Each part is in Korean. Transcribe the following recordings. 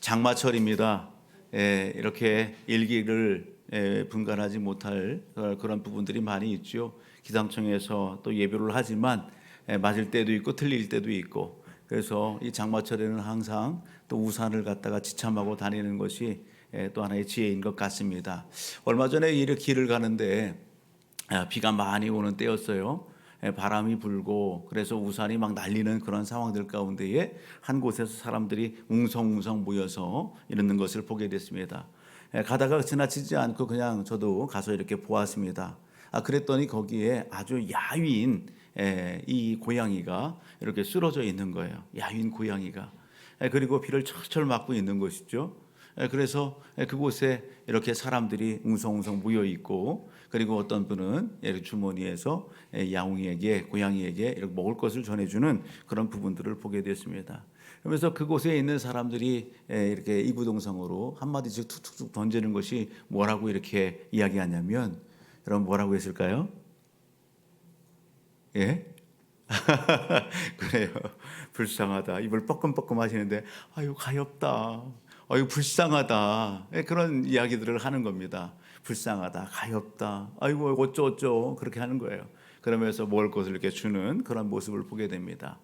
장마철입니다. 이렇게 일기를 분간하지 못할 그런 부분들이 많이 있죠. 기상청에서 또 예보를 하지만 맞을 때도 있고 틀릴 때도 있고, 그래서 이 장마철에는 항상 또 우산을 갖다가 지참하고 다니는 것이 또 하나의 지혜인 것 같습니다. 얼마 전에 이렇게 길을 가는데 비가 많이 오는 때였어요. 바람이 불고 그래서 우산이 막 날리는 그런 상황들 가운데에 한 곳에서 사람들이 웅성웅성 모여서 이러는 것을 보게 됐습니다. 가다가 지나치지 않고 그냥 저도 가서 이렇게 보았습니다. 그랬더니 거기에 아주 야윈 이 고양이가 이렇게 쓰러져 있는 거예요. 야윈 고양이가. 그리고 비를 철철 맞고 있는 것이죠. 그래서 그곳에 이렇게 사람들이 웅성웅성 모여 있고, 그리고 어떤 분은 주머니에서 야옹이에게, 고양이에게 이렇게 먹을 것을 전해주는 그런 부분들을 보게 됐습니다. 그러면서 그곳에 있는 사람들이 이렇게 이구동성으로 한마디씩 툭툭툭 던지는 것이 뭐라고 이렇게 이야기하냐면, 여러분 뭐라고 했을까요? 예? 그래요. 불쌍하다. 입을 뻐끔뻐끔 하시는데 아유 가엾다. 아유 불쌍하다. 그런 이야기들을 하는 겁니다. 불쌍하다, 가엾다, 아이고 어쩌어쩌 그렇게 하는 거예요. 그러면서 먹을 것을 이렇게 주는 그런 모습을 보게 됩니다.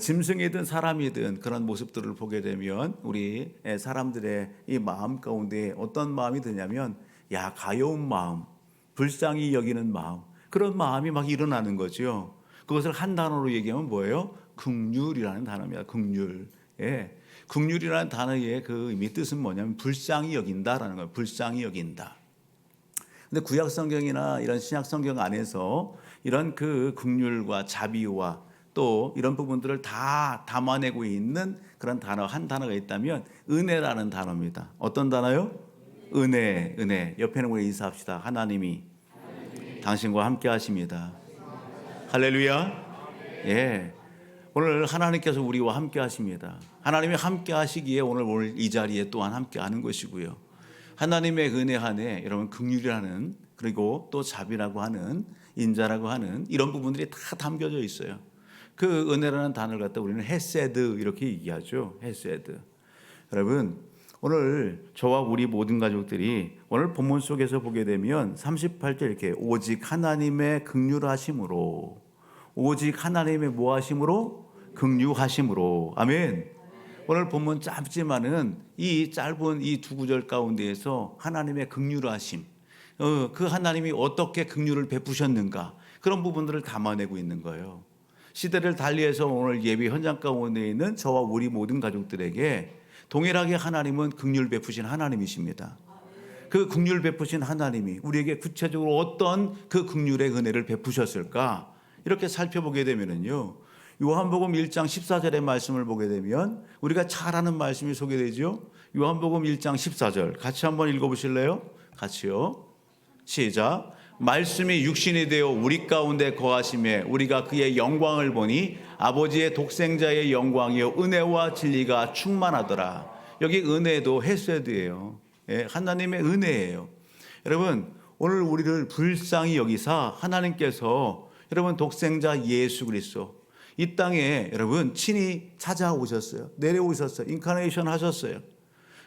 짐승이든 사람이든 그런 모습들을 보게 되면 우리 사람들의 이 마음 가운데 어떤 마음이 드냐면, 야 가여운 마음, 불쌍히 여기는 마음, 그런 마음이 막 일어나는 거죠. 그것을 한 단어로 얘기하면 뭐예요? 긍휼이라는 단어입니다. 긍휼. 긍휼이라는 단어의 그 의미 뜻은 뭐냐면 불쌍히 여긴다라는 거예요. 불쌍히 여긴다. 근데 구약 성경이나 이런 신약 성경 안에서 이런 그 긍휼과 자비와 또 이런 부분들을 다 담아내고 있는 그런 단어, 한 단어가 있다면 은혜라는 단어입니다. 어떤 단어요? 은혜, 은혜. 옆에 있는 분에 인사합시다. 하나님이 당신과 함께 하십니다. 할렐루야. 예. 오늘 하나님께서 우리와 함께 하십니다. 하나님이 함께 하시기에 오늘 이 자리에 또한 함께 하는 것이고요. 하나님의 은혜 안에 여러분 긍휼이라는, 그리고 또 자비라고 하는, 인자라고 하는 이런 부분들이 다 담겨져 있어요. 그 은혜라는 단어를 갖다 우리는 헤세드 이렇게 얘기하죠. 헤세드. 여러분 오늘 저와 우리 모든 가족들이 오늘 본문 속에서 보게 되면 38절 이렇게 오직 하나님의 긍휼하심으로, 오직 하나님의 뭐하심으로? 긍휼하심으로. 아멘. 오늘 본문 짧지만은 이 짧은 이 두 구절 가운데에서 하나님의 긍휼하심, 그 하나님이 어떻게 긍휼을 베푸셨는가, 그런 부분들을 담아내고 있는 거예요. 시대를 달리해서 오늘 예배 현장 가운데 있는 저와 우리 모든 가족들에게 동일하게 하나님은 긍휼 베푸신 하나님이십니다. 그 긍휼 베푸신 하나님이 우리에게 구체적으로 어떤 그 긍휼의 은혜를 베푸셨을까, 이렇게 살펴보게 되면은요, 요한복음 1장 14절의 말씀을 보게 되면 우리가 잘 아는 말씀이 소개되죠. 요한복음 1장 14절 같이 한번 읽어보실래요? 같이요. 시작. 말씀이 육신이 되어 우리 가운데 거하심에 우리가 그의 영광을 보니 아버지의 독생자의 영광이요 은혜와 진리가 충만하더라. 여기 은혜도 헤세드예요. 하나님의 은혜예요. 여러분 오늘 우리를 불쌍히 여기사 하나님께서 여러분 독생자 예수 그리스도 이 땅에 여러분 친히 찾아오셨어요. 내려오셨어요. 인카네이션 하셨어요.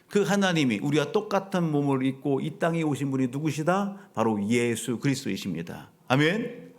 그 하나님이 우리와 똑같은 몸을 입고 이 땅에 오신 분이 누구시다? 바로 예수 그리스도이십니다. 아멘.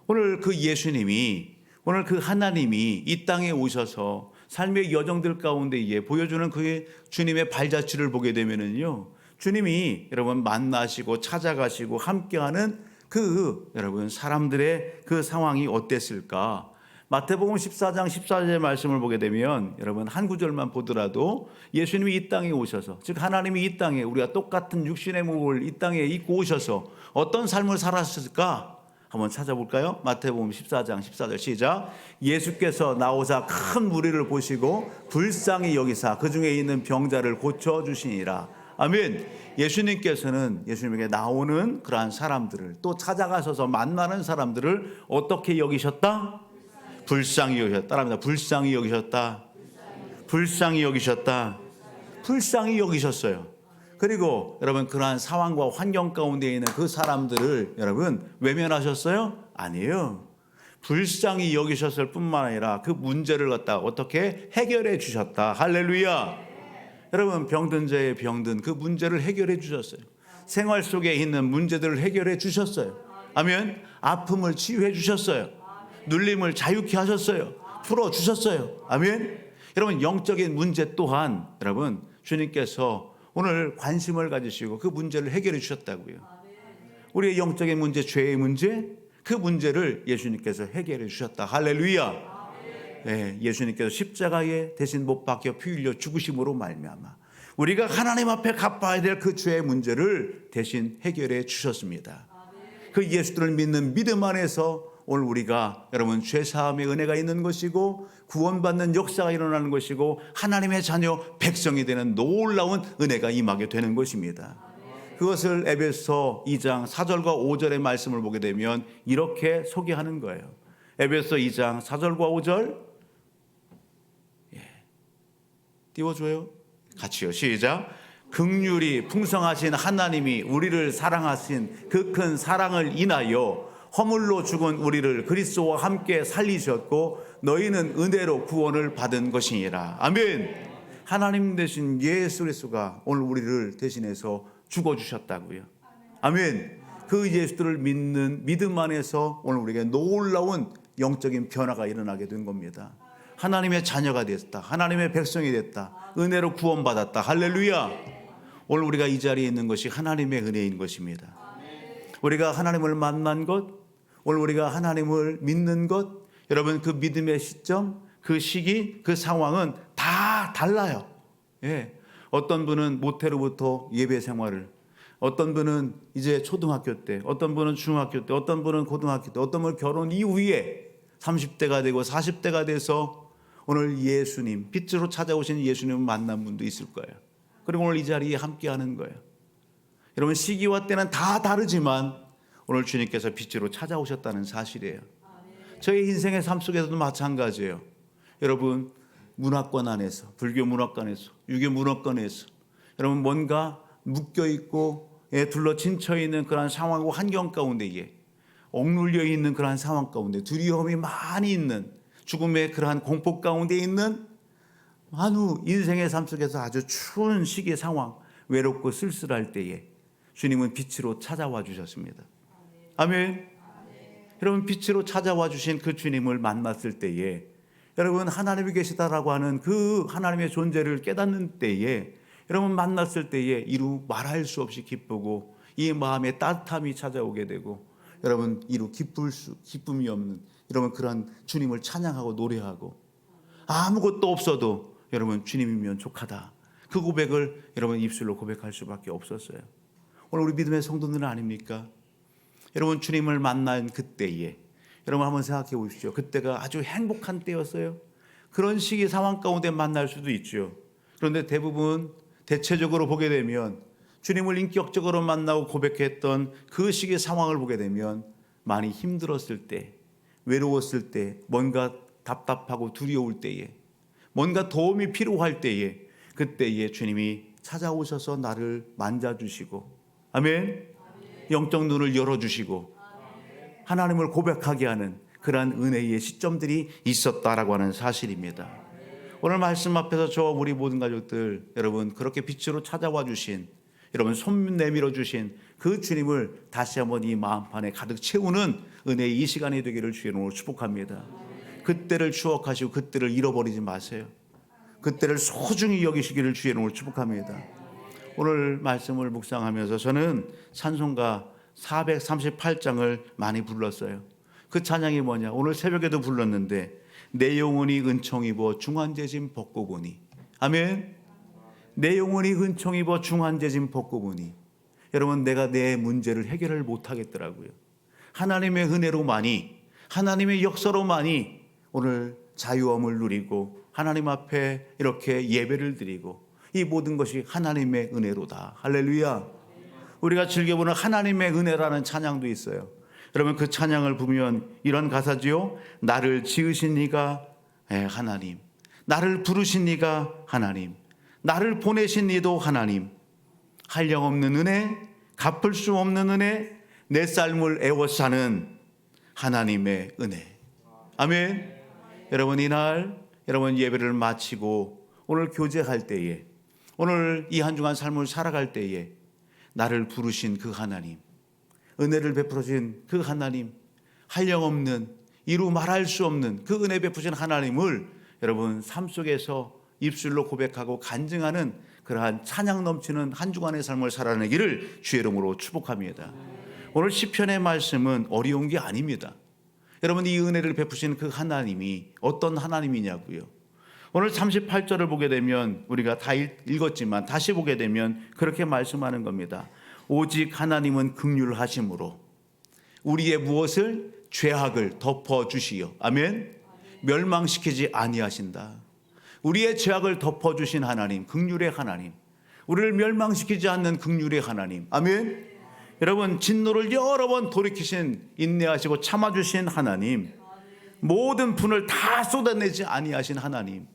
오늘 그 예수님이, 오늘 그 하나님이 이 땅에 오셔서 삶의 여정들 가운데 보여주는 그 주님의 발자취를 보게 되면은요, 주님이 여러분 만나시고 찾아가시고 함께하는 그 여러분 사람들의 그 상황이 어땠을까? 마태복음 14장 14절의 말씀을 보게 되면 여러분 한 구절만 보더라도 예수님이 이 땅에 오셔서, 즉 하나님이 이 땅에 우리가 똑같은 육신의 몸을 이 땅에 입고 오셔서 어떤 삶을 살았을까? 한번 찾아볼까요? 마태복음 14장 14절 시작. 예수께서 나오사 큰 무리를 보시고 불쌍히 여기사 그 중에 있는 병자를 고쳐주시니라. 아멘. 예수님께서는 예수님에게 나오는 그러한 사람들을, 또 찾아가셔서 만나는 사람들을 어떻게 여기셨다? 불쌍히 여기셨다. 따라합니다. 불쌍히 여기셨다. 불쌍히 여기셨다. 불쌍히 여기셨어요. 그리고 여러분 그러한 상황과 환경 가운데 있는 그 사람들을 여러분 외면하셨어요? 아니에요. 불쌍히 여기셨을 뿐만 아니라 그 문제를 갖다 어떻게 해결해 주셨다. 할렐루야. 여러분, 병든 자의 병든 그 문제를 해결해 주셨어요. 생활 속에 있는 문제들을 해결해 주셨어요. 아멘. 아픔을 치유해 주셨어요. 눌림을 자유케 하셨어요. 풀어 주셨어요. 아멘. 여러분, 영적인 문제 또한 여러분 주님께서 오늘 관심을 가지시고 그 문제를 해결해 주셨다고요. 우리의 영적인 문제, 죄의 문제, 그 문제를 예수님께서 해결해 주셨다. 할렐루야. 네, 예수님께서 십자가에 대신 못 박혀 피 흘려 죽으심으로 말미암아 우리가 하나님 앞에 갚아야 될 그 죄의 문제를 대신 해결해 주셨습니다. 그 예수를 믿는 믿음 안에서 오늘 우리가 여러분 죄사함의 은혜가 있는 것이고 구원받는 역사가 일어나는 것이고 하나님의 자녀 백성이 되는 놀라운 은혜가 임하게 되는 것입니다. 그것을 에베소 2장 4절과 5절의 말씀을 보게 되면 이렇게 소개하는 거예요. 에베소 2장 4절과 5절 띄워줘요. 같이요. 시작. 긍휼이 풍성하신 하나님이 우리를 사랑하신 그 큰 사랑을 인하여 허물로 죽은 우리를 그리스도와 함께 살리셨고 너희는 은혜로 구원을 받은 것이니라. 아멘. 하나님 대신 예수 그리스도가 오늘 우리를 대신해서 죽어주셨다고요. 아멘. 그 예수를 믿는 믿음 안에서 오늘 우리에게 놀라운 영적인 변화가 일어나게 된 겁니다. 하나님의 자녀가 됐다. 하나님의 백성이 됐다. 은혜로 구원받았다. 할렐루야. 오늘 우리가 이 자리에 있는 것이 하나님의 은혜인 것입니다. 우리가 하나님을 만난 것, 오늘 우리가 하나님을 믿는 것, 여러분 그 믿음의 시점, 그 시기, 그 상황은 다 달라요. 예. 어떤 분은 모태로부터 예배 생활을, 어떤 분은 이제 초등학교 때, 어떤 분은 중학교 때, 어떤 분은 고등학교 때, 어떤 분은 결혼 이후에 30대가 되고 40대가 돼서 오늘 예수님, 빛으로 찾아오신 예수님을 만난 분도 있을 거예요. 그리고 오늘 이 자리에 함께하는 거예요. 여러분 시기와 때는 다 다르지만 오늘 주님께서 빛으로 찾아오셨다는 사실이에요. 저희 인생의 삶 속에서도 마찬가지예요. 여러분 문화권 안에서, 불교 문화권에서, 유교 문화권에서 여러분 뭔가 묶여있고 둘러 진쳐있는 그런 상황과 환경 가운데에 억눌려 있는 그러한 상황 가운데 두려움이 많이 있는 죽음의 그러한 공포 가운데 있는 한후 인생의 삶 속에서 아주 추운 시기의 상황, 외롭고 쓸쓸할 때에 주님은 빛으로 찾아와 주셨습니다. 아멘. 여러분 빛으로 찾아와 주신 그 주님을 만났을 때에 여러분 하나님이 계시다라고 하는 그 하나님의 존재를 깨닫는 때에 여러분 만났을 때에 이루 말할 수 없이 기쁘고 이 마음에 따뜻함이 찾아오게 되고 여러분 이루 기쁨이 없는 여러분 그런 주님을 찬양하고 노래하고 아무것도 없어도 여러분 주님이면 족하다. 그 고백을 여러분 입술로 고백할 수밖에 없었어요. 오늘 우리 믿음의 성도들은 아닙니까? 여러분 주님을 만난 그때에 여러분 한번 생각해 보십시오. 그때가 아주 행복한 때였어요. 그런 시기 상황 가운데 만날 수도 있죠. 그런데 대체적으로 보게 되면 주님을 인격적으로 만나고 고백했던 그 시기 상황을 보게 되면 많이 힘들었을 때, 외로웠을 때, 뭔가 답답하고 두려울 때에, 뭔가 도움이 필요할 때에, 그때에 주님이 찾아오셔서 나를 만져주시고, 아멘. 영적 눈을 열어주시고 하나님을 고백하게 하는 그러한 은혜의 시점들이 있었다라고 하는 사실입니다. 오늘 말씀 앞에서 저와 우리 모든 가족들 여러분 그렇게 빛으로 찾아와 주신 여러분 손 내밀어 주신 그 주님을 다시 한번 이 마음판에 가득 채우는 은혜의 이 시간이 되기를 주의 이름으로 축복합니다. 그때를 추억하시고 그때를 잃어버리지 마세요. 그때를 소중히 여기시기를 주의 이름으로 축복합니다. 오늘 말씀을 묵상하면서 저는 찬송가 438장을 많이 불렀어요. 그 찬양이 뭐냐? 오늘 새벽에도 불렀는데 내 영혼이 은총 입어 중한제짐 벗고 보니, 아멘. 내 영혼이 은총 입어 중한제짐 벗고 보니, 여러분 내가 내 문제를 해결을 못하겠더라고요. 하나님의 은혜로만이, 하나님의 역사로만이 오늘 자유함을 누리고 하나님 앞에 이렇게 예배를 드리고 이 모든 것이 하나님의 은혜로다. 할렐루야. 우리가 즐겨보는 하나님의 은혜라는 찬양도 있어요. 여러분 그 찬양을 부르면 이런 가사지요. 나를 지으신 이가 하나님, 나를 부르신 이가 하나님, 나를 보내신 이도 하나님, 한량없는 은혜, 갚을 수 없는 은혜, 내 삶을 애워싸는 하나님의 은혜. 아멘. 여러분 이날 여러분 예배를 마치고 오늘 교제할 때에 오늘 이 한 주간 삶을 살아갈 때에 나를 부르신 그 하나님, 은혜를 베풀어 주신 그 하나님, 한량없는, 이루 말할 수 없는 그 은혜 베푸신 하나님을 여러분 삶 속에서 입술로 고백하고 간증하는 그러한 찬양 넘치는 한 주간의 삶을 살아내기를 주의 이름으로 축복합니다. 오늘 시편의 말씀은 어려운 게 아닙니다. 여러분, 이 은혜를 베푸신 그 하나님이 어떤 하나님이냐고요. 오늘 38절을 보게 되면 우리가 다 읽었지만 다시 보게 되면 그렇게 말씀하는 겁니다. 오직 하나님은 긍휼하심으로 우리의 무엇을 죄악을 덮어주시어 아멘. 멸망시키지 아니하신다. 우리의 죄악을 덮어주신 하나님, 긍휼의 하나님, 우리를 멸망시키지 않는 긍휼의 하나님, 아멘. 여러분, 진노를 여러 번 돌이키신, 인내하시고 참아주신 하나님, 모든 분을 다 쏟아내지 아니하신 하나님,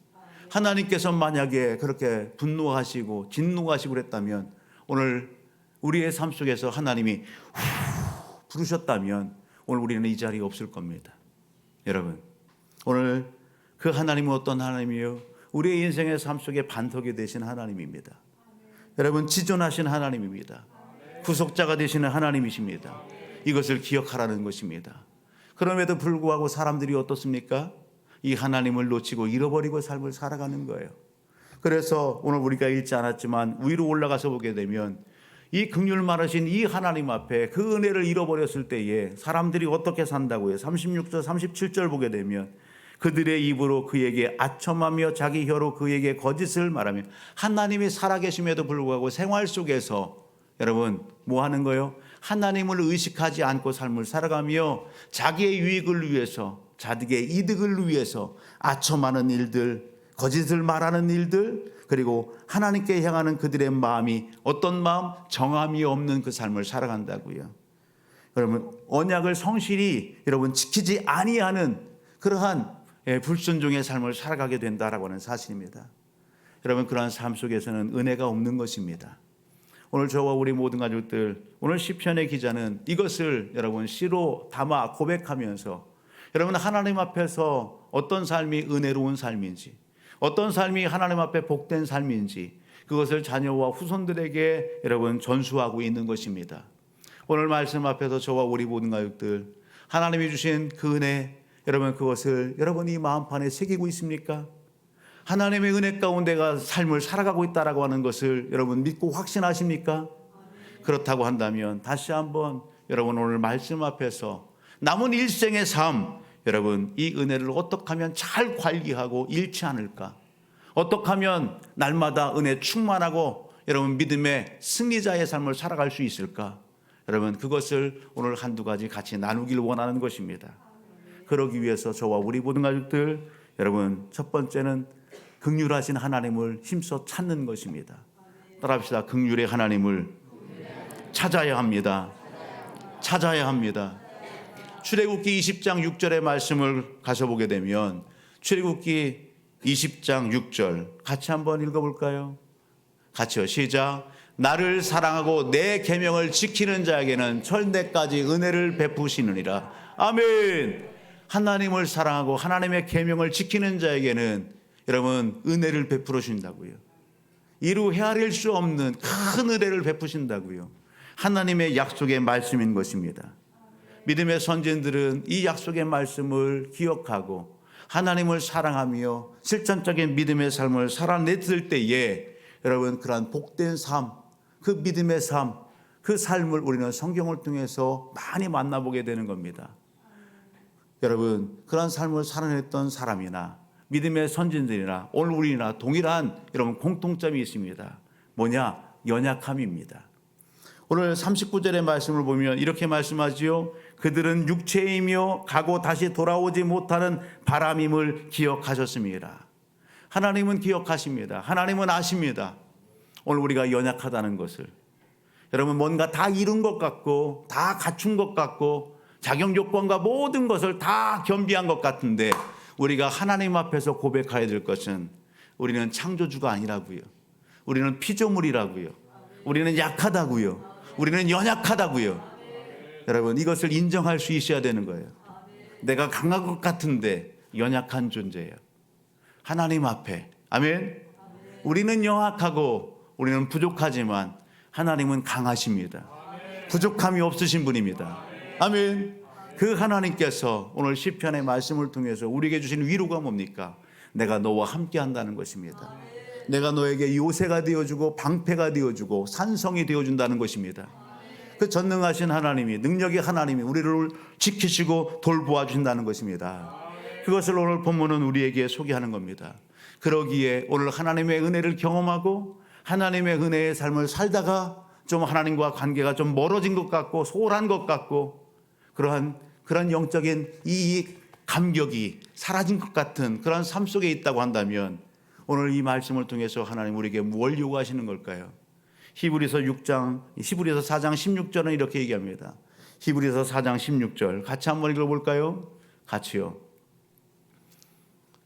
하나님께서 만약에 그렇게 분노하시고 진노하시고 그랬다면 오늘 우리의 삶 속에서 하나님이 부르셨다면 오늘 우리는 이 자리에 없을 겁니다. 여러분, 오늘 그 하나님은 어떤 하나님이요? 우리의 인생의 삶 속에 반석이 되신 하나님입니다. 여러분, 지존하신 하나님입니다. 구속자가 되시는 하나님이십니다. 이것을 기억하라는 것입니다. 그럼에도 불구하고 사람들이 어떻습니까? 이 하나님을 놓치고 잃어버리고 삶을 살아가는 거예요. 그래서 오늘 우리가 읽지 않았지만 위로 올라가서 보게 되면 이 긍휼 많으신 이 하나님 앞에 그 은혜를 잃어버렸을 때에 사람들이 어떻게 산다고요? 36절 37절 보게 되면 그들의 입으로 그에게 아첨하며 자기 혀로 그에게 거짓을 말하며 하나님이 살아계심에도 불구하고 생활 속에서 여러분 뭐 하는 거예요? 하나님을 의식하지 않고 삶을 살아가며 자기의 유익을 위해서, 자기의 이득을 위해서 아첨하는 일들, 거짓을 말하는 일들, 그리고 하나님께 향하는 그들의 마음이 어떤 마음? 정함이 없는 그 삶을 살아간다고요. 여러분, 언약을 성실히 여러분 지키지 아니하는 그러한 불순종의 삶을 살아가게 된다라고 하는 사실입니다. 여러분, 그러한 삶 속에서는 은혜가 없는 것입니다. 오늘 저와 우리 모든 가족들, 오늘 시편의 기자는 이것을 여러분 시로 담아 고백하면서 여러분 하나님 앞에서 어떤 삶이 은혜로운 삶인지, 어떤 삶이 하나님 앞에 복된 삶인지 그것을 자녀와 후손들에게 여러분 전수하고 있는 것입니다. 오늘 말씀 앞에서 저와 우리 모든 가족들 하나님이 주신 그 은혜, 여러분 그것을 여러분이 마음판에 새기고 있습니까? 하나님의 은혜 가운데가 삶을 살아가고 있다라고 하는 것을 여러분 믿고 확신하십니까? 그렇다고 한다면 다시 한번 여러분 오늘 말씀 앞에서 남은 일생의 삶, 여러분 이 은혜를 어떻게 하면 잘 관리하고 잃지 않을까? 어떻게 하면 날마다 은혜 충만하고 여러분 믿음의 승리자의 삶을 살아갈 수 있을까? 여러분 그것을 오늘 한두 가지 같이 나누길 원하는 것입니다. 그러기 위해서 저와 우리 모든 가족들 여러분 첫 번째는 긍휼하신 하나님을 힘써 찾는 것입니다. 따라합시다. 긍휼의 하나님을 찾아야 합니다. 찾아야 합니다. 출애굽기 20장 6절의 말씀을 가서 보게 되면 출애굽기 20장 6절 같이 한번 읽어볼까요? 같이요. 시작. 나를 사랑하고 내 계명을 지키는 자에게는 천대까지 은혜를 베푸시느니라. 아멘. 하나님을 사랑하고 하나님의 계명을 지키는 자에게는 여러분 은혜를 베풀어 주신다고요. 이루 헤아릴 수 없는 큰 은혜를 베푸신다고요. 하나님의 약속의 말씀인 것입니다. 믿음의 선진들은 이 약속의 말씀을 기억하고 하나님을 사랑하며 실천적인 믿음의 삶을 살아냈을 때에 여러분 그러한 복된 삶, 그 믿음의 삶, 그 삶을 우리는 성경을 통해서 많이 만나보게 되는 겁니다. 여러분 그러한 삶을 살아냈던 사람이나 믿음의 선진들이나 오늘 우리나 동일한 여러분 공통점이 있습니다. 뭐냐? 연약함입니다. 오늘 39절의 말씀을 보면 이렇게 말씀하지요. 그들은 육체이며 가고 다시 돌아오지 못하는 바람임을 기억하셨습니다. 하나님은 기억하십니다. 하나님은 아십니다. 오늘 우리가 연약하다는 것을. 여러분 뭔가 다 이룬 것 같고 다 갖춘 것 같고 자격 요건과 모든 것을 다 겸비한 것 같은데 우리가 하나님 앞에서 고백해야 될 것은 우리는 창조주가 아니라고요. 우리는 피조물이라고요. 우리는 약하다고요. 우리는 연약하다고요. 여러분 이것을 인정할 수 있어야 되는 거예요. 내가 강한 것 같은데 연약한 존재예요. 하나님 앞에. 아멘. 우리는 연약하고 우리는 부족하지만 하나님은 강하십니다. 부족함이 없으신 분입니다. 아멘. 그 하나님께서 오늘 시편의 말씀을 통해서 우리에게 주신 위로가 뭡니까? 내가 너와 함께 한다는 것입니다. 내가 너에게 요새가 되어주고 방패가 되어주고 산성이 되어준다는 것입니다. 그 전능하신 하나님이, 능력의 하나님이 우리를 지키시고 돌보아 준다는 것입니다. 그것을 오늘 본문은 우리에게 소개하는 겁니다. 그러기에 오늘 하나님의 은혜를 경험하고 하나님의 은혜의 삶을 살다가 좀 하나님과 관계가 좀 멀어진 것 같고 소홀한 것 같고 그런 영적인 이 감격이 사라진 것 같은 그런 삶 속에 있다고 한다면 오늘 이 말씀을 통해서 하나님 우리에게 뭘 요구하시는 걸까요? 히브리서 4장 16절은 이렇게 얘기합니다. 히브리서 4장 16절 같이 한번 읽어볼까요? 같이요.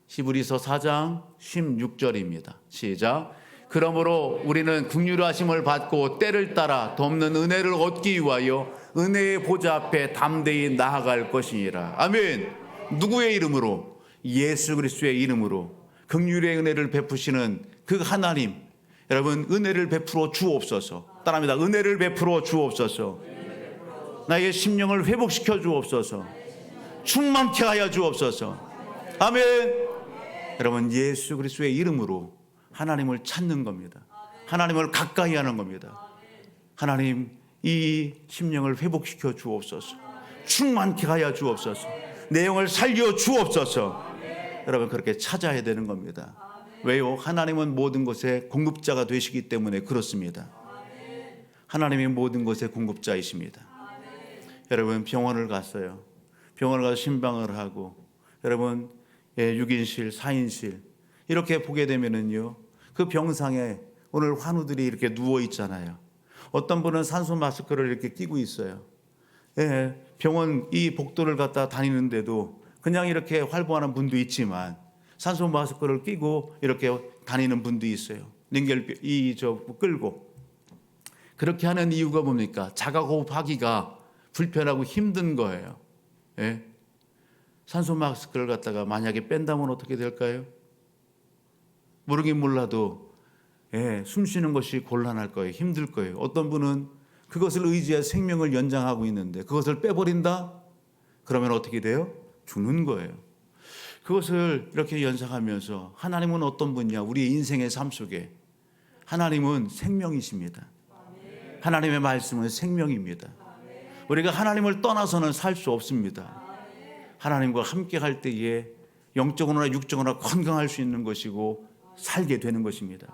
히브리서 4장 16절입니다. 시작. 그러므로 우리는 긍휼하심을 받고 때를 따라 돕는 은혜를 얻기 위하여 은혜의 보좌 앞에 담대히 나아갈 것이니라. 아멘. 누구의 이름으로? 예수 그리스도의 이름으로 긍휼의 은혜를 베푸시는 그 하나님, 여러분 은혜를 베풀어 주옵소서. 따라합니다. 은혜를 베풀어 주옵소서. 나의 심령을 회복시켜 주옵소서. 충만케 하여 주옵소서. 아멘. 여러분 예수 그리스도의 이름으로 하나님을 찾는 겁니다. 하나님을 가까이 하는 겁니다. 하나님 이 심령을 회복시켜 주옵소서. 충만케 하여 주옵소서. 내 영을 살려 주옵소서. 여러분 그렇게 찾아야 되는 겁니다. 왜요? 하나님은 모든 것의 공급자가 되시기 때문에 그렇습니다. 하나님이 모든 것의 공급자이십니다. 여러분 병원을 갔어요. 병원을 가서 신방을 하고 여러분 6인실, 4인실 이렇게 보게 되면은요 그 병상에 오늘 환우들이 이렇게 누워 있잖아요. 어떤 분은 산소 마스크를 이렇게 끼고 있어요. 병원 이 복도를 갖다 다니는데도 그냥 이렇게 활보하는 분도 있지만 산소 마스크를 끼고 이렇게 다니는 분도 있어요. 링겔 끌고 그렇게 하는 이유가 뭡니까? 자가호흡하기가 불편하고 힘든 거예요. 산소 마스크를 갖다가 만약에 뺀다면 어떻게 될까요? 모르긴 몰라도 숨 쉬는 것이 곤란할 거예요. 힘들 거예요. 어떤 분은 그것을 의지해 생명을 연장하고 있는데 그것을 빼버린다? 그러면 어떻게 돼요? 죽는 거예요. 그것을 이렇게 연상하면서 하나님은 어떤 분이냐? 우리의 인생의 삶 속에 하나님은 생명이십니다. 하나님의 말씀은 생명입니다. 우리가 하나님을 떠나서는 살 수 없습니다. 하나님과 함께 할 때에 영적으로나 육적으로나 건강할 수 있는 것이고 살게 되는 것입니다.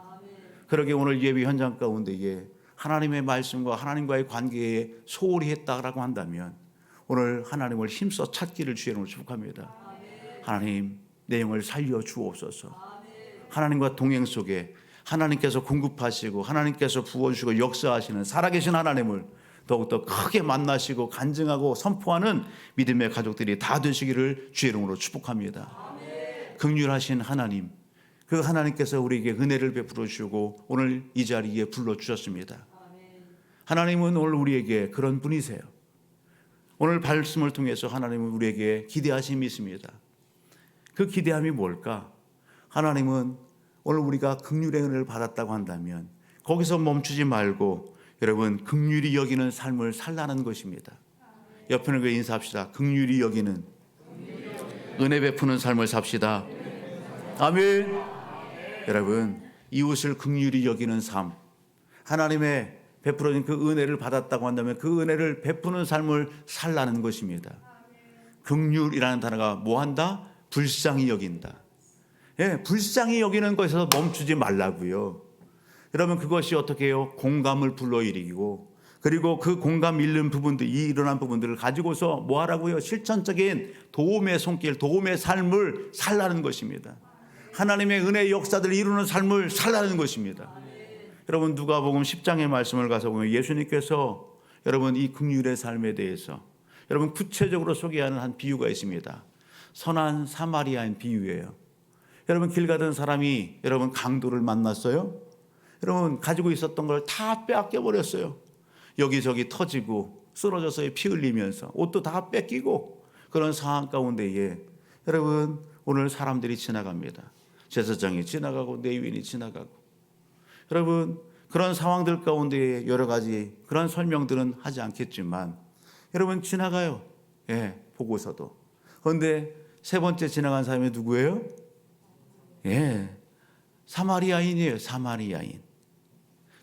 그러게 오늘 예배 현장 가운데에 하나님의 말씀과 하나님과의 관계에 소홀히 했다라고 한다면 오늘 하나님을 힘써 찾기를 주의 이름으로 축복합니다. 하나님 내 영을 살려 주옵소서. 하나님과 동행 속에 하나님께서 공급하시고 하나님께서 부어주시고 역사하시는 살아계신 하나님을 더욱더 크게 만나시고 간증하고 선포하는 믿음의 가족들이 다 되시기를 주의 이름으로 축복합니다. 긍휼하신 하나님, 그 하나님께서 우리에게 은혜를 베풀어 주시고 오늘 이 자리에 불러주셨습니다. 하나님은 오늘 우리에게 그런 분이세요. 오늘 말씀을 통해서 하나님은 우리에게 기대하심이 있습니다. 그 기대함이 뭘까? 하나님은 오늘 우리가 긍휼의 은혜를 받았다고 한다면 거기서 멈추지 말고 여러분 긍휼히 여기는 삶을 살라는 것입니다. 옆에 있는 그 인사합시다. 긍휼히 여기는 은혜 베푸는 삶을 삽시다. 아멘. 여러분 이웃을 긍휼히 여기는 삶, 하나님의 베풀어진 그 은혜를 받았다고 한다면 그 은혜를 베푸는 삶을 살라는 것입니다. 긍휼이라는 단어가 뭐한다? 불쌍히 여긴다. 불쌍히 여기는 것에서 멈추지 말라고요. 여러분 그것이 어떻게 해요? 공감을 불러일으키고 그리고 그 공감 잃는 부분들, 이 일어난 부분들을 가지고서 뭐 하라고요? 실천적인 도움의 손길, 도움의 삶을 살라는 것입니다. 하나님의 은혜의 역사들을 이루는 삶을 살라는 것입니다. 여러분 누가복음 10장의 말씀을 가서 보면 예수님께서 여러분 이 긍휼의 삶에 대해서 여러분 구체적으로 소개하는 한 비유가 있습니다. 선한 사마리아인 비유예요. 여러분 길 가던 사람이 여러분 강도를 만났어요. 여러분 가지고 있었던 걸 다 빼앗겨 버렸어요. 여기저기 터지고 쓰러져서 피 흘리면서 옷도 다 뺏기고 그런 상황 가운데에 여러분 오늘 사람들이 지나갑니다. 제사장이 지나가고 레위인이 지나가고 여러분 그런 상황들 가운데 여러 가지 그런 설명들은 하지 않겠지만 여러분 지나가요. 예, 보고서도. 그런데 세 번째 지나간 사람이 누구예요? 예, 사마리아인이에요. 사마리아인.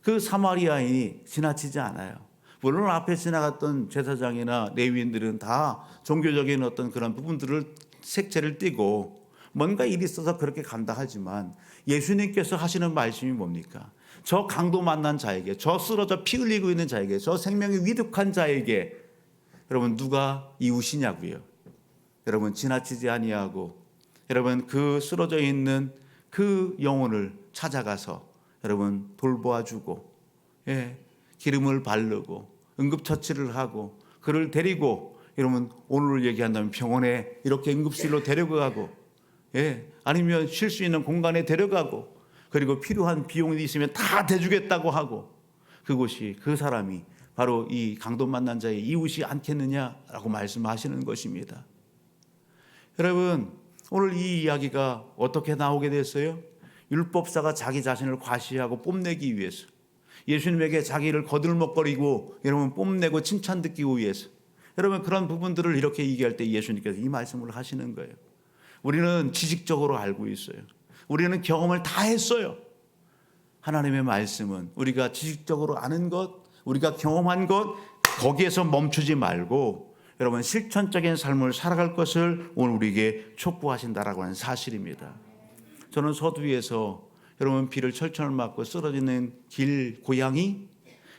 그 사마리아인이 지나치지 않아요. 물론 앞에 지나갔던 제사장이나 레위인들은 다 종교적인 어떤 그런 부분들을 색채를 띠고 뭔가 일이 있어서 그렇게 간다 하지만 예수님께서 하시는 말씀이 뭡니까? 저 강도 만난 자에게, 저 쓰러져 피 흘리고 있는 자에게, 저 생명이 위독한 자에게 여러분 누가 이웃이냐고요. 여러분 지나치지 아니하고 여러분 그 쓰러져 있는 그 영혼을 찾아가서 여러분 돌보아주고, 예, 기름을 바르고 응급처치를 하고 그를 데리고 여러분 오늘 얘기한다면 병원에 이렇게 응급실로 데려가고, 예, 아니면 쉴 수 있는 공간에 데려가고 그리고 필요한 비용이 있으면 다 대주겠다고 하고 그곳이 그 사람이 바로 이 강도 만난 자의 이웃이 않겠느냐라고 말씀하시는 것입니다. 여러분 오늘 이 이야기가 어떻게 나오게 됐어요? 율법사가 자기 자신을 과시하고 뽐내기 위해서 예수님에게 자기를 거들먹거리고 여러분 뽐내고 칭찬 듣기 위해서 여러분 그런 부분들을 이렇게 얘기할 때 예수님께서 이 말씀을 하시는 거예요. 우리는 지식적으로 알고 있어요. 우리는 경험을 다 했어요. 하나님의 말씀은 우리가 지식적으로 아는 것, 우리가 경험한 것 거기에서 멈추지 말고 여러분 실천적인 삶을 살아갈 것을 오늘 우리에게 촉구하신다라고 하는 사실입니다. 저는 서두에서 여러분 비를 철철 맞고 쓰러지는 길 고양이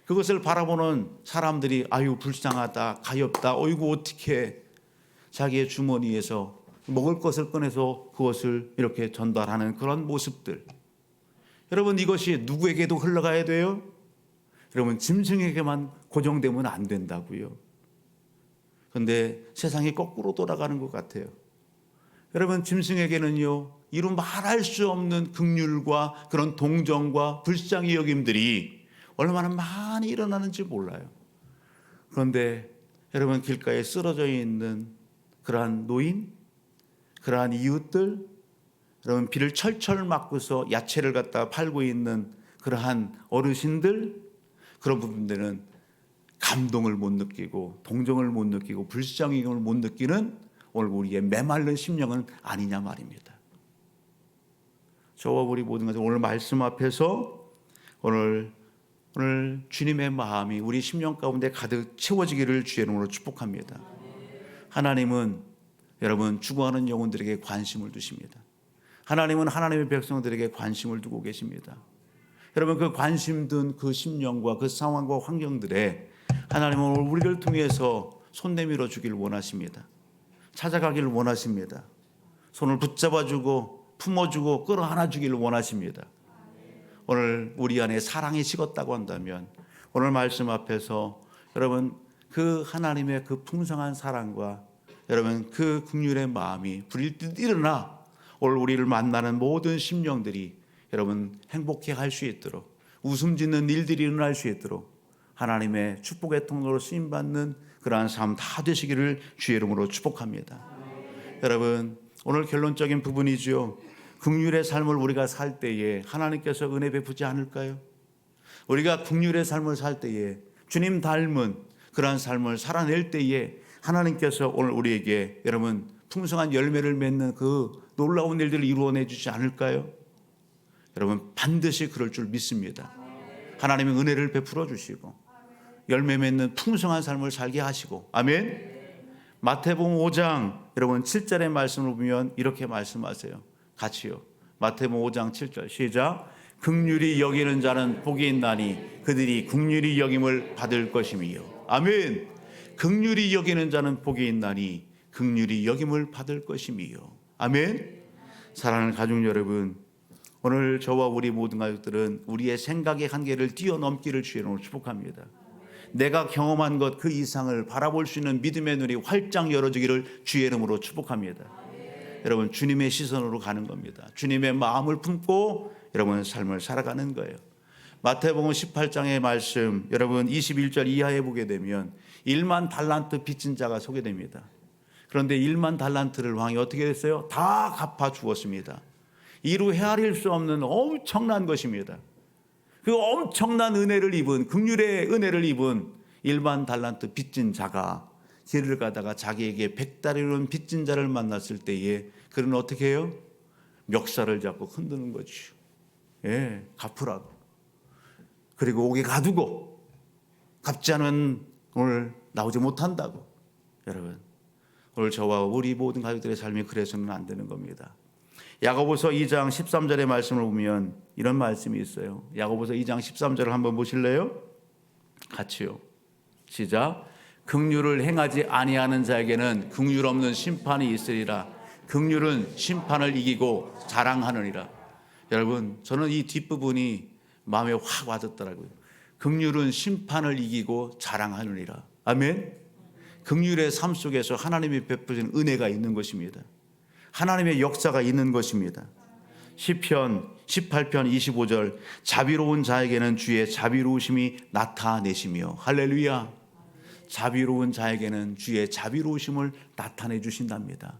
그것을 바라보는 사람들이 아유 불쌍하다 가엾다 어이구 어떻게 자기의 주머니에서 먹을 것을 꺼내서 그것을 이렇게 전달하는 그런 모습들 여러분 이것이 누구에게도 흘러가야 돼요? 여러분 짐승에게만 고정되면 안 된다고요. 그런데 세상이 거꾸로 돌아가는 것 같아요. 여러분 짐승에게는요 이루 말할 수 없는 긍휼과 그런 동정과 불쌍히 여김들이 얼마나 많이 일어나는지 몰라요. 그런데 여러분 길가에 쓰러져 있는 그러한 노인, 그러한 이웃들, 여러분 비를 철철 맞고서 야채를 갖다 팔고 있는 그러한 어르신들 그런 부분들은 감동을 못 느끼고 동정을 못 느끼고 불쌍함을 못 느끼는 오늘 우리의 메마른 심령은 아니냐 말입니다. 저와 우리 모든 것들 오늘 말씀 앞에서 오늘 주님의 마음이 우리 심령 가운데 가득 채워지기를 주의 이름으로 축복합니다. 하나님은 여러분 죽어가는 영혼들에게 관심을 두십니다. 하나님은 하나님의 백성들에게 관심을 두고 계십니다. 여러분 그 관심 둔 그 심령과 그 상황과 환경들에 하나님은 오늘 우리를 통해서 손 내밀어 주기를 원하십니다. 찾아가기를 원하십니다. 손을 붙잡아주고 품어주고 끌어안아 주기를 원하십니다. 오늘 우리 안에 사랑이 식었다고 한다면 오늘 말씀 앞에서 여러분 그 하나님의 그 풍성한 사랑과 여러분 그 긍휼의 마음이 불일 듯 일어나 오늘 우리를 만나는 모든 심령들이 여러분 행복해 할 수 있도록 웃음 짓는 일들이 일어날 수 있도록 하나님의 축복의 통로로 쓰임받는 그러한 삶 다 되시기를 주의 이름으로 축복합니다. 여러분 오늘 결론적인 부분이죠. 긍휼의 삶을 우리가 살 때에 하나님께서 은혜 베푸지 않을까요? 우리가 긍휼의 삶을 살 때에 주님 닮은 그러한 삶을 살아낼 때에 하나님께서 오늘 우리에게 여러분 풍성한 열매를 맺는 그 놀라운 일들을 이루어내 주지 않을까요? 여러분 반드시 그럴 줄 믿습니다. 하나님의 은혜를 베풀어 주시고 열매 맺는 풍성한 삶을 살게 하시고 아멘. 마태복음 5장 여러분 7절의 말씀을 보면 이렇게 말씀하세요. 같이요. 마태복음 5장 7절 시작. 긍휼히 여기는 자는 복이 있나니 그들이 긍휼히 여김을 받을 것임이요. 아멘. 긍휼히 여기는 자는 복이 있나니 긍휼히 여김을 받을 것임이요. 아멘. 사랑하는 가족 여러분, 오늘 저와 우리 모든 가족들은 우리의 생각의 한계를 뛰어넘기를 주의 이름으로 축복합니다. 내가 경험한 것 그 이상을 바라볼 수 있는 믿음의 눈이 활짝 열어지기를 주의 이름으로 축복합니다. 여러분 주님의 시선으로 가는 겁니다. 주님의 마음을 품고 여러분 삶을 살아가는 거예요. 마태복음 18장의 말씀 여러분 21절 이하에 보게 되면 1만 달란트 빚진 자가 소개됩니다. 그런데 1만 달란트를 왕이 어떻게 했어요? 다 갚아 주었습니다. 이루 헤아릴 수 없는 엄청난 것입니다. 그 엄청난 은혜를 입은, 긍휼의 은혜를 입은 일반 달란트 빚진 자가 길을 가다가 자기에게 100달러를 빚진 자를 만났을 때에 그는 어떻게 해요? 멱살을 잡고 흔드는 거죠. 예, 갚으라고. 그리고 옥에 가두고 갚지 않으면 오늘 나오지 못한다고. 여러분, 오늘 저와 우리 모든 가족들의 삶이 그래서는 안 되는 겁니다. 야고보서 2장 13절의 말씀을 보면 이런 말씀이 있어요. 야고보서 2장 13절을 한번 보실래요? 같이요. 시작. 긍휼을 행하지 아니하는 자에게는 긍휼 없는 심판이 있으리라. 긍휼은 심판을 이기고 자랑하느니라. 여러분, 저는 이 뒷부분이 마음에 확 와닿더라고요. 긍휼은 심판을 이기고 자랑하느니라. 아멘. 긍휼의 삶 속에서 하나님이 베푸신 은혜가 있는 것입니다. 하나님의 역사가 있는 것입니다. 시편 18편 25절 자비로운 자에게는 주의 자비로우심이 나타내시며 할렐루야. 자비로운 자에게는 주의 자비로우심을 나타내 주신답니다.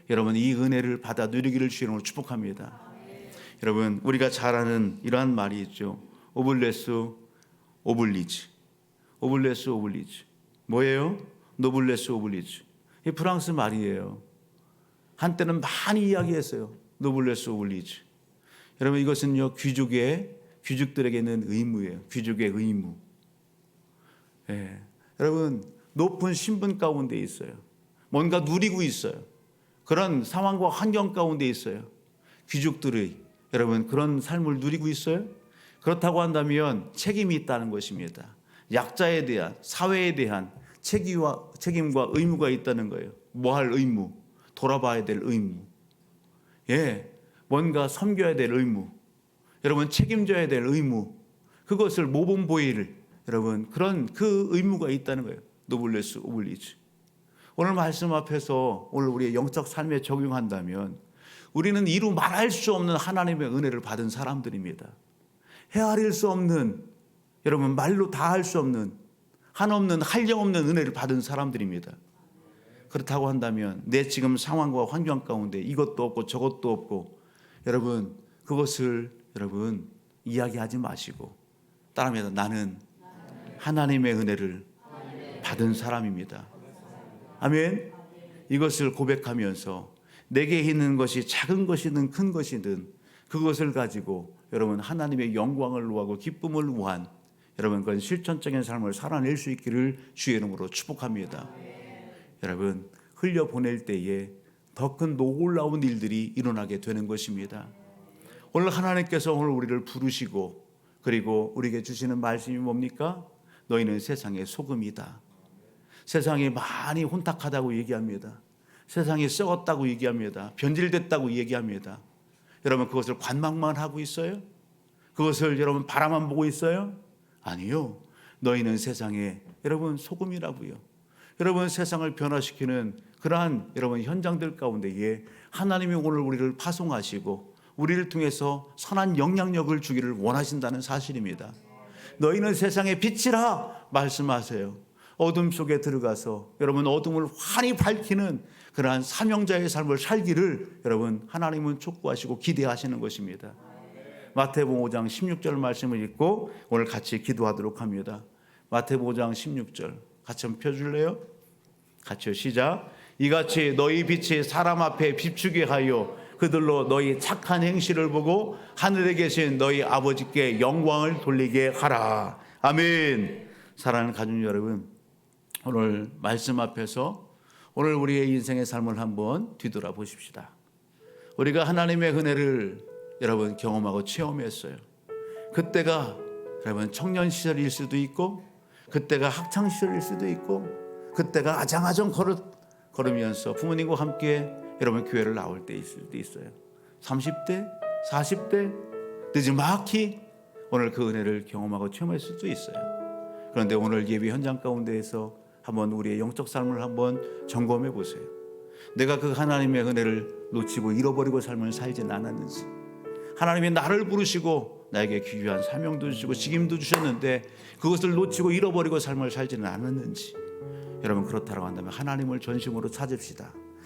여러분, 이 은혜를 받아 누리기를 주님으로 축복합니다. 여러분, 우리가 잘 아는 이러한 말이 있죠. 오블레스 오블리즈. 오블레스 오블리즈. 뭐예요? 노블레스 오블리즈. 이 프랑스 말이에요. 한때는 많이 이야기했어요. 노블레스 오블리즈. 여러분, 이것은요, 귀족들에게는 의무예요. 귀족의 의무. 예. 여러분, 높은 신분 가운데 있어요. 뭔가 누리고 있어요. 그런 상황과 환경 가운데 있어요. 귀족들의 여러분 그런 삶을 누리고 있어요? 그렇다고 한다면 책임이 있다는 것입니다. 약자에 대한, 사회에 대한 책임과 의무가 있다는 거예요. 뭐 할 의무, 돌아봐야 될 의무, 예, 뭔가 섬겨야 될 의무, 여러분 책임져야 될 의무, 그것을 모범 보이를 여러분 그런 그 의무가 있다는 거예요. 노블레스 오블리즈. 오늘 말씀 앞에서 오늘 우리의 영적 삶에 적용한다면 우리는 이루 말할 수 없는 하나님의 은혜를 받은 사람들입니다. 헤아릴 수 없는, 여러분 말로 다 할 수 없는, 한없는 한량없는 은혜를 받은 사람들입니다. 그렇다고 한다면 내 지금 상황과 환경 가운데 이것도 없고 저것도 없고, 여러분 그것을 여러분 이야기하지 마시고 따라합니다. 나는 하나님의 은혜를 받은 사람입니다. 아멘. 이것을 고백하면서 내게 있는 것이 작은 것이든 큰 것이든 그것을 가지고 여러분 하나님의 영광을 구하고 기쁨을 구한 여러분 그런 실천적인 삶을 살아낼 수 있기를 주의 이름으로 축복합니다. 여러분 흘려보낼 때에 더 큰 놀라운 일들이 일어나게 되는 것입니다. 오늘 하나님께서 오늘 우리를 부르시고 그리고 우리에게 주시는 말씀이 뭡니까? 너희는 세상의 소금이다. 세상이 많이 혼탁하다고 얘기합니다. 세상이 썩었다고 얘기합니다. 변질됐다고 얘기합니다. 여러분 그것을 관망만 하고 있어요? 그것을 여러분 바라만 보고 있어요? 아니요. 너희는 세상에 여러분 소금이라고요. 여러분 세상을 변화시키는 그러한 여러분 현장들 가운데에 하나님이 오늘 우리를 파송하시고 우리를 통해서 선한 영향력을 주기를 원하신다는 사실입니다. 너희는 세상의 빛이라 말씀하세요. 어둠 속에 들어가서 여러분 어둠을 환히 밝히는 그러한 사명자의 삶을 살기를 여러분 하나님은 촉구하시고 기대하시는 것입니다. 마태복음 5장 16절 말씀을 읽고 오늘 같이 기도하도록 합니다. 마태복음 5장 16절 같이 한번 펴줄래요? 같이요. 시작. 이같이 너희 빛이 사람 앞에 비추게 하여 그들로 너희 착한 행실을 보고 하늘에 계신 너희 아버지께 영광을 돌리게 하라. 아멘. 사랑하는 가족 여러분, 오늘 말씀 앞에서 오늘 우리의 인생의 삶을 한번 뒤돌아보십시다. 우리가 하나님의 은혜를 여러분 경험하고 체험했어요. 그때가 여러분 청년 시절일 수도 있고 그때가 학창 시절일 수도 있고 그때가 아장아장 걸으면서 부모님과 함께 여러분 교회를 나올 때 있을 때 있어요. 30대, 40대 늦지막히 오늘 그 은혜를 경험하고 체험할 수도 있어요. 그런데 오늘 예배 현장 가운데에서 한번 우리의 영적 삶을 한번 점검해 보세요. 내가 그 하나님의 은혜를 놓치고 잃어버리고 삶을 살진 않았는지, 하나님이 나를 부르시고 나에게 귀한 사명도 주시고 직임도 주셨는데 그것을 놓치고 잃어버리고 삶을 살지는 않았는지, 여러분 그렇다고 한다면 하나님을 전심으로 찾읍시다.